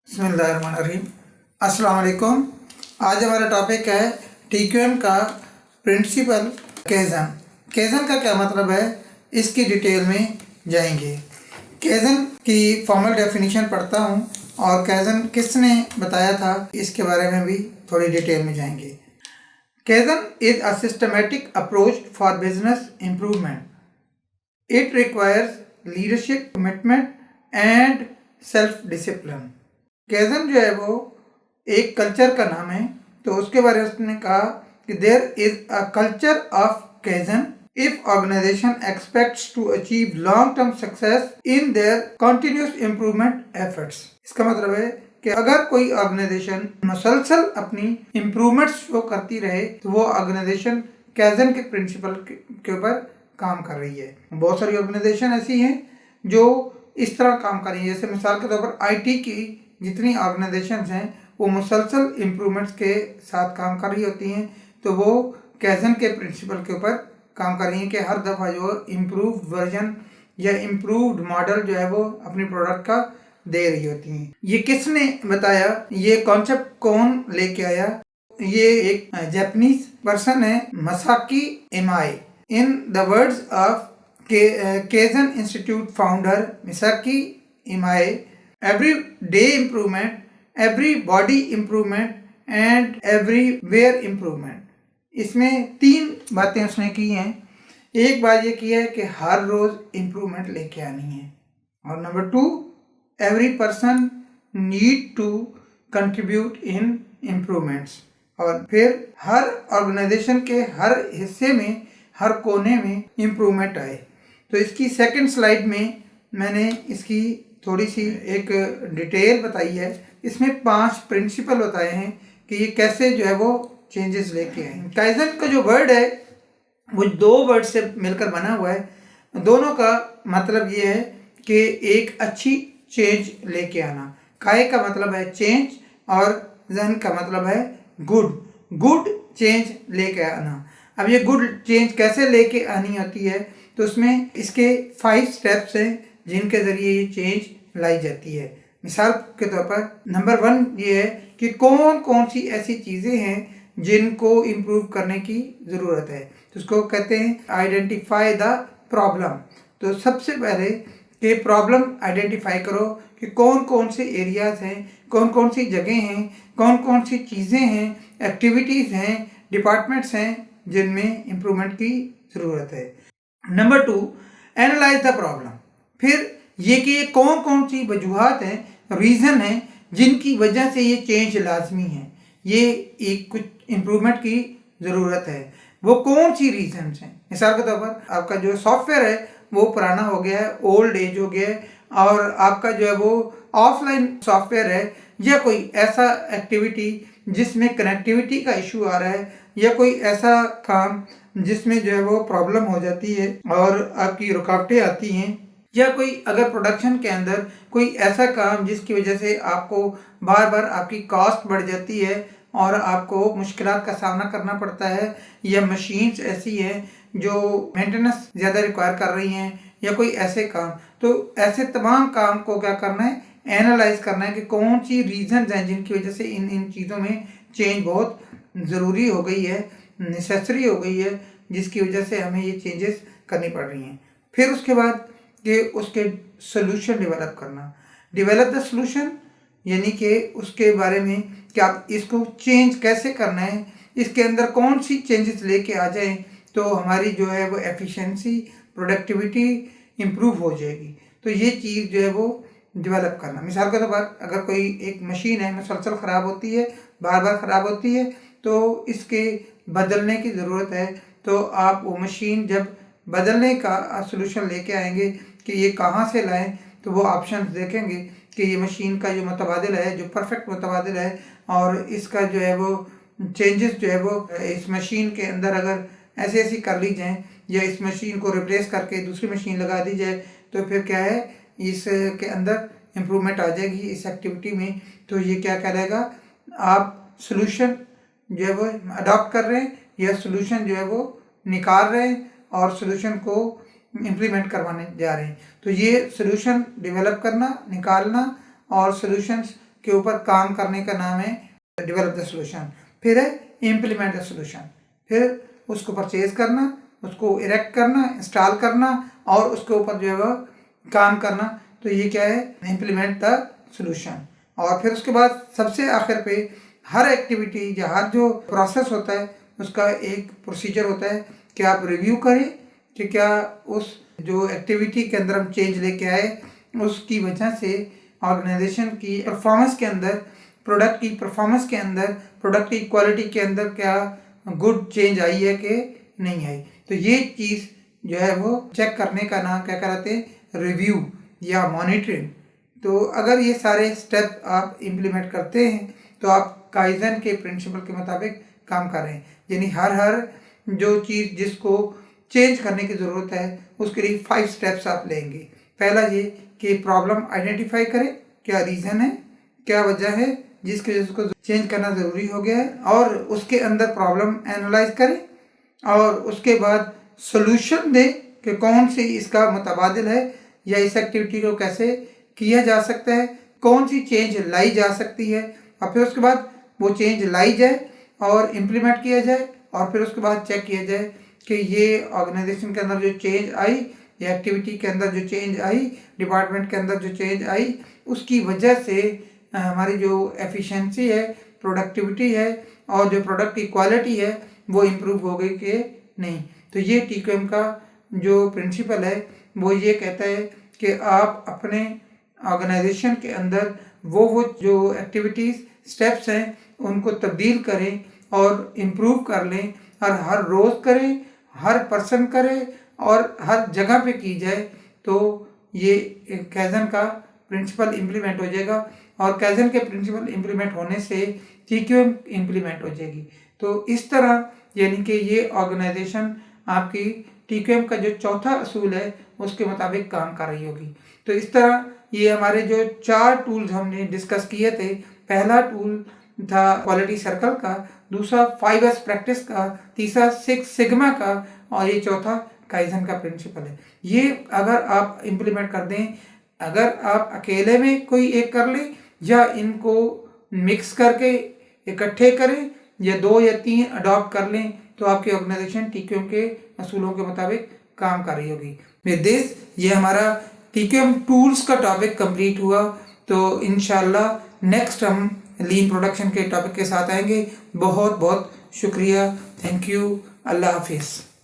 बिस्मिल्लाहिर्रहमानिर्रहीम। अस्सलाम वालेकुम। आज हमारा टॉपिक है TQM का प्रिंसिपल केज़न। केज़न का क्या मतलब है, इसकी डिटेल में जाएंगे। केज़न की फॉर्मल डेफिनेशन पढ़ता हूँ और केज़न किसने बताया था इसके बारे में भी थोड़ी डिटेल में जाएंगे। Kaizen is a systematic approach for business improvement. It requires leadership, commitment and self discipline. Kaizen जो है वो एक कल्चर का नाम है, तो उसके बारे में उसने कहा कि there is a culture of kaizen if organization expects to achieve long term success in their continuous improvement efforts. इसका मतलब है कि अगर कोई ऑर्गेनाइजेशन मुसलसल अपनी इम्प्रूवमेंट शो करती रहे तो वो ऑर्गेनाइजेशन केज़न के प्रिंसिपल के ऊपर काम कर रही है। बहुत सारी ऑर्गेनाइजेशन ऐसी हैं जो इस तरह काम कर रही है, जैसे मिसाल के तौर पर IT की जितनी ऑर्गेनाइजेशंस हैं वो मुसलसल इम्प्रूवमेंट्स के साथ काम कर रही होती हैं, तो वो केज़न के प्रिंसिपल के ऊपर काम कर रही हैं कि हर दफ़ा जो इम्प्रूव्ड वर्जन या इम्प्रूव्ड मॉडल जो है वो अपनी प्रोडक्ट का दे रही होती हैं। ये किसने बताया, ये कॉन्सेप्ट कौन लेके आया? ये एक जापानीज पर्सन है, Masaaki Imai. In the words of Kaizen Institute founder Masaaki Imai, every day improvement, every body improvement and everywhere improvement। इसमें 3 बातें उसने की हैं। एक बात ये की है कि हर रोज़ इम्प्रूवमेंट लेके आनी है, और number 2, every person need to contribute in improvements. और फिर हर ऑर्गेनाइजेशन के हर हिस्से में, हर कोने में इम्प्रूवमेंट आए। तो इसकी सेकंड स्लाइड में मैंने इसकी थोड़ी सी एक डिटेल बताई है। इसमें 5 प्रिंसिपल बताए हैं कि ये कैसे जो है वो चेंजेस लेके आए। काइज़न का जो वर्ड है वो 2 वर्ड से मिलकर बना हुआ है। दोनों का मतलब ये है कि एक अच्छी चेंज लेके आना। काय का मतलब है चेंज और जन का मतलब है गुड चेंज लेके आना। अब ये गुड चेंज कैसे लेके आनी होती है, तो उसमें इसके 5 स्टेप्स हैं जिनके ज़रिए ये चेंज लाई जाती है। मिसाल के तौर पर नंबर 1 ये है कि कौन कौन सी ऐसी चीज़ें हैं जिनको इम्प्रूव करने की ज़रूरत है, तो उसको कहते हैं आइडेंटिफाई द प्रॉब्लम। तो सबसे पहले कि प्रॉब्लम आइडेंटिफाई करो कि कौन कौन से एरियाज़ हैं, कौन कौन सी जगह हैं, कौन कौन सी चीज़ें हैं, एक्टिविटीज़ हैं, डिपार्टमेंट्स हैं जिनमें इम्प्रूवमेंट की ज़रूरत है। Number 2, analyse the problem. फिर ये कि ये कौन कौन सी वजूहात हैं, रीज़न हैं जिनकी वजह से ये चेंज लाजमी है, ये एक कुछ इम्प्रूवमेंट की ज़रूरत है। वो कौन सी रीजंस हैं? मिसाल के तौर पर आपका जो सॉफ्टवेयर है वो पुराना हो गया है, ओल्ड एज हो गया है, और आपका जो है वो ऑफलाइन सॉफ्टवेयर है, या कोई ऐसा एक्टिविटी जिसमें कनेक्टिविटी का इशू आ रहा है, या कोई ऐसा काम जिसमें जो है वो प्रॉब्लम हो जाती है और आपकी रुकावटें आती हैं, या कोई अगर प्रोडक्शन के अंदर कोई ऐसा काम जिसकी वजह से आपको बार बार आपकी कॉस्ट बढ़ जाती है और आपको मुश्किलात का सामना करना पड़ता है, या मशीन्स ऐसी हैं जो मेंटेनेंस ज़्यादा रिक्वायर कर रही हैं, या कोई ऐसे काम, तो ऐसे तमाम काम को क्या करना है, एनालाइज करना है कि कौन सी रीज़न्स हैं जिनकी वजह से इन चीज़ों में चेंज बहुत ज़रूरी हो गई है, नेसेसरी हो गई है, जिसकी वजह से हमें ये चेंजेस करनी पड़ रही हैं। फिर उसके बाद कि उसके सोल्यूशन डेवलप द सोल्यूशन, यानी कि उसके बारे में कि आप इसको चेंज कैसे करना है, इसके अंदर कौन सी चेंजेस लेके आ जाएं तो हमारी जो है वो एफिशिएंसी, प्रोडक्टिविटी इम्प्रूव हो जाएगी। तो ये चीज़ जो है वो डेवलप करना। मिसाल के तौर पर अगर कोई एक मशीन है मुसलसल ख़राब होती है, बार बार ख़राब होती है, तो इसके बदलने की ज़रूरत है। तो आप वो मशीन जब बदलने का सोल्यूशन लेके आएंगे कि ये कहाँ से लाएं, तो वो ऑप्शन देखेंगे कि ये मशीन का जो मुतबादिल है, जो परफेक्ट मुतबादिल है, और इसका जो है वो चेंजेस जो है वो इस मशीन के अंदर अगर ऐसी ऐसी कर ली जाएँ, या इस मशीन को रिप्लेस करके दूसरी मशीन लगा दी जाए, तो फिर क्या है, इसके अंदर इम्प्रूवमेंट आ जाएगी इस एक्टिविटी में। तो ये क्या कहलाएगा, आप सोल्यूशन जो है वो अडॉप्ट कर रहे हैं, या सोल्यूशन जो है वो निकाल रहे हैं और सोल्यूशन को इम्प्लीमेंट करवाने जा रहे हैं। तो ये सोल्यूशन डेवलप करना, निकालना और सोल्यूशंस के ऊपर काम करने का नाम है डेवलप द सोल्यूशन। फिर है इम्प्लीमेंट द सोल्यूशन, फिर उसको परचेज करना, उसको इरेक्ट करना, इंस्टॉल करना और उसके ऊपर जो है वो काम करना। तो ये क्या है, इम्प्लीमेंट द सोल्यूशन। और फिर उसके बाद सबसे आखिर पे हर एक्टिविटी या हर जो प्रोसेस होता है उसका एक प्रोसीजर होता है कि आप रिव्यू करें कि क्या उस जो एक्टिविटी के अंदर हम चेंज लेके आए उसकी वजह से ऑर्गेनाइजेशन की परफॉर्मेंस के अंदर, प्रोडक्ट की परफॉर्मेंस के अंदर, प्रोडक्ट की क्वालिटी के अंदर क्या गुड चेंज आई है कि नहीं आई। तो ये चीज़ जो है वो चेक करने का नाम क्या कहते हैं, रिव्यू या मॉनिटरिंग। तो अगर ये सारे स्टेप आप इम्प्लीमेंट करते हैं तो आप काइजन के प्रिंसिपल के मुताबिक काम कर रहे हैं। यानी हर जो चीज़ जिसको चेंज करने की ज़रूरत है उसके लिए 5 स्टेप्स आप लेंगे। पहला ये कि प्रॉब्लम आइडेंटिफाई करें, क्या रीज़न है, क्या वजह है जिसकी वजह से उसको चेंज करना ज़रूरी हो गया है, और उसके अंदर प्रॉब्लम एनालाइज करें और उसके बाद सोल्यूशन दें कि कौन सी इसका मुतबादिल है या इस एक्टिविटी को कैसे किया जा सकता है, कौन सी चेंज लाई जा सकती है, और फिर उसके बाद वो चेंज लाई जाए और इम्प्लीमेंट किया जाए। और फिर उसके बाद चेक किया जाए कि ये ऑर्गेनाइजेशन के अंदर जो चेंज आई या एक्टिविटी के अंदर जो चेंज आई, डिपार्टमेंट के अंदर जो चेंज आई, उसकी वजह से हमारी जो एफिशिएंसी है, प्रोडक्टिविटी है और जो प्रोडक्ट की क्वालिटी है वो इम्प्रूव हो गई कि नहीं। तो ये TQM का जो प्रिंसिपल है वो ये कहता है कि आप अपने ऑर्गेनाइजेशन के अंदर वो जो एक्टिविटीज़ स्टेप्स हैं उनको तब्दील करें और इम्प्रूव कर लें, और हर रोज़ करें, हर पर्सन करे और हर जगह पे की जाए। तो ये काइजन का प्रिंसिपल इम्प्लीमेंट हो जाएगा, और काइजन के प्रिंसिपल इम्प्लीमेंट होने से TQM इम्प्लीमेंट हो जाएगी। तो इस तरह यानी कि ये ऑर्गेनाइजेशन आपकी TQM का जो चौथा असूल है उसके मुताबिक काम कर रही होगी। तो इस तरह ये हमारे जो 4 टूल्स हमने डिस्कस किए थे, पहला टूल था क्वालिटी सर्कल का, दूसरा 5S प्रैक्टिस का, तीसरा 6 सिग्मा का, और ये चौथा काइजन का प्रिंसिपल है। ये अगर आप इम्प्लीमेंट कर दें, अगर आप अकेले में कोई एक कर लें या इनको मिक्स करके इकट्ठे करें या 2 या 3 अडॉप्ट कर लें तो आपकी ऑर्गेनाइजेशन TQM के असूलों के मुताबिक काम कर रही होगी। विद दिस ये हमारा TQM टूल्स का टॉपिक कंप्लीट हुआ। तो इंशाल्लाह नेक्स्ट हम लीन प्रोडक्शन के टॉपिक के साथ आएंगे। बहुत बहुत शुक्रिया, थैंक यू, अल्लाह हाफिज़।